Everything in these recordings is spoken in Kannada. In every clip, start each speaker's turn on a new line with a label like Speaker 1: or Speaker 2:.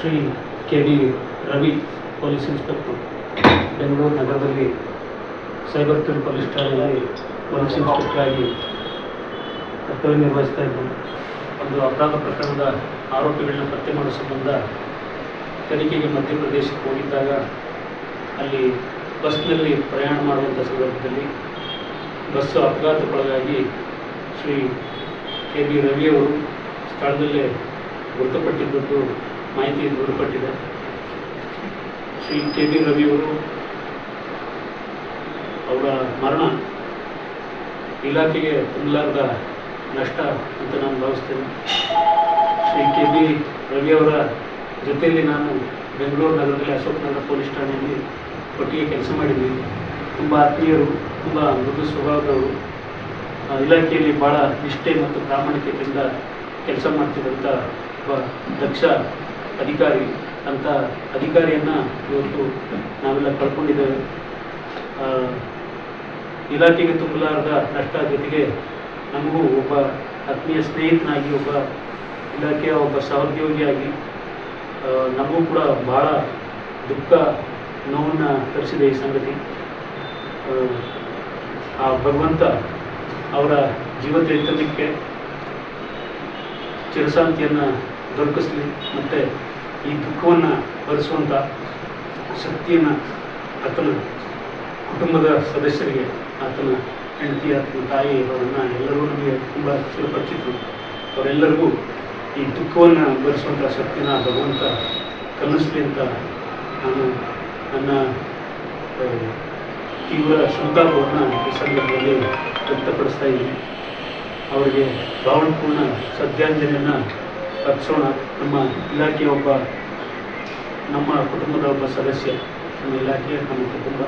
Speaker 1: Shri K D Ravi police inspector Bengaluru ನಗರದಲ್ಲಿ ಸೈಬರ್ ಕ್ರೈಮ್ ಪೊಲೀಸ್ ಠಾಣೆಯಲ್ಲಿ ಪೊಲೀಸ್ ಇನ್ಸ್ಪೆಕ್ಟರ್ ಆಗಿ ಕರ್ತವ್ಯ ನಿರ್ವಹಿಸ್ತಾ ಇದ್ದರು. ಒಂದು ಅಪರಾಧ ಪ್ರಕರಣದ ಆರೋಪಿಗಳನ್ನ ಪತ್ತೆ ಮಾಡೋ ಸಂಬಂಧ ತನಿಖೆಗೆ ಮಧ್ಯಪ್ರದೇಶಕ್ಕೆ ಹೋಗಿದ್ದಾಗ ಅಲ್ಲಿ ಬಸ್ನಲ್ಲಿ ಪ್ರಯಾಣ ಮಾಡುವಂಥ ಸಂದರ್ಭದಲ್ಲಿ ಬಸ್ಸು ಅಪಘಾತಕ್ಕೊಳಗಾಗಿ ಶ್ರೀ ಕೆ ಡಿ ರವಿಯವರು ಸ್ಥಳದಲ್ಲೇ ಮೃತಪಟ್ಟಿದ್ದು ಮಾಹಿತಿ ದೃಢಪಟ್ಟಿದೆ. ಶ್ರೀ ಕೆ ಡಿ ರವಿಯವರು ಅವರ ಮರಣ ಇಲಾಖೆಗೆ ತುಂಬಲಾರದ ನಷ್ಟ ಅಂತ ನಾನು ಭಾವಿಸ್ತೇನೆ. ಶ್ರೀ ಕೆ ಡಿ ರವಿಯವರ ಜೊತೆಯಲ್ಲಿ ನಾನು ಬೆಂಗಳೂರು ನಗರದಲ್ಲಿ ಅಶೋಕ್ ನಗರ ಪೊಲೀಸ್ ಠಾಣೆಯಲ್ಲಿ ಒಟ್ಟಿಗೆ ಕೆಲಸ ಮಾಡಿದ್ದೀನಿ. ತುಂಬ ಆತ್ಮೀಯರು, ತುಂಬ ಮೃದು ಸ್ವಭಾವದವರು, ಇಲಾಖೆಯಲ್ಲಿ ಭಾಳ ನಿಷ್ಠೆ ಮತ್ತು ಪ್ರಾಮಾಣಿಕತೆಯಿಂದ ಕೆಲಸ ಮಾಡ್ತಿದ್ದಂಥ ಒಬ್ಬ ದಕ್ಷ ಅಧಿಕಾರಿ. ಅಂಥ ಅಧಿಕಾರಿಯನ್ನು ಇವತ್ತು ನಾವೆಲ್ಲ ಕಳ್ಕೊಂಡಿದ್ದೇವೆ. ಇಲಾಖೆಗೆ ತುಂಬಲಾರದ ನಷ್ಟ ಜೊತೆಗೆ ನಮಗೂ ಒಬ್ಬ ಆತ್ಮೀಯ ಸ್ನೇಹಿತನಾಗಿ, ಒಬ್ಬ ಇಲಾಖೆಯ ಒಬ್ಬ ಸಹೋದ್ಯೋಗಿಯಾಗಿ ನಮಗೂ ಕೂಡ ಭಾಳ ದುಃಖ ನೋವನ್ನು ತರಿಸಿದೆ ಈ ಸಂಗತಿ. ಆ ಭಗವಂತ ಅವರ ಜೀವ ಚೈತನ್ಯಕ್ಕೆ ಚಿರಶಾಂತಿಯನ್ನು ದೊರಕಿಸಲಿ ಮತ್ತು ಈ ದುಃಖವನ್ನು ಭರಿಸುವಂಥ ಶಕ್ತಿಯನ್ನು ಆತನ ಕುಟುಂಬದ ಸದಸ್ಯರಿಗೆ, ಆತನ ಹೆಂಡತಿ, ಆತನ ತಾಯಿ ಅವರನ್ನು ಎಲ್ಲರೂ ನಮಗೆ ತುಂಬ ಚಿರಪರಿಚಿತರು. ಅವರೆಲ್ಲರಿಗೂ ಈ ದುಃಖವನ್ನು ಭರಿಸುವಂಥ ಶಕ್ತಿನ ಭಗವಂತ ಕಲಿಸಲಿ ಅಂತ ನಾನು ನನ್ನ ತೀವ್ರ ಸಂತಾಪವನ್ನು ಈ ಸಂದರ್ಭದಲ್ಲಿ ವ್ಯಕ್ತಪಡಿಸ್ತಾ ಇದ್ದೀನಿ. ಅವರಿಗೆ ಭಾವನಾಪೂರ್ಣ ಶ್ರದ್ಧಾಂಜಲಿಯನ್ನು ಅರ್ಪಿಸೋಣ. ನಮ್ಮ ಇಲಾಖೆಯ ನಮ್ಮ ಕುಟುಂಬದ ಒಬ್ಬ ಸದಸ್ಯ, ನಮ್ಮ ಇಲಾಖೆ, ನಮ್ಮ ಕುಟುಂಬ,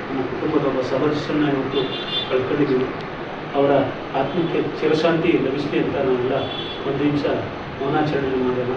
Speaker 1: ನಮ್ಮ ಕುಟುಂಬದ ಒಬ್ಬ ಸದಸ್ಯನ ಇವತ್ತು ಕಳ್ಕೊಂಡಿದ್ದೀವಿ. ಅವರ ಆತ್ಮಕ್ಕೆ ಚಿರಶಾಂತಿ ಲಭಿಸಲಿ ಅಂತ ನಾವೆಲ್ಲ ಒಂದು ನಿಮಿಷ ಮೌನಾಚರಣೆ ಮಾಡೋಣ.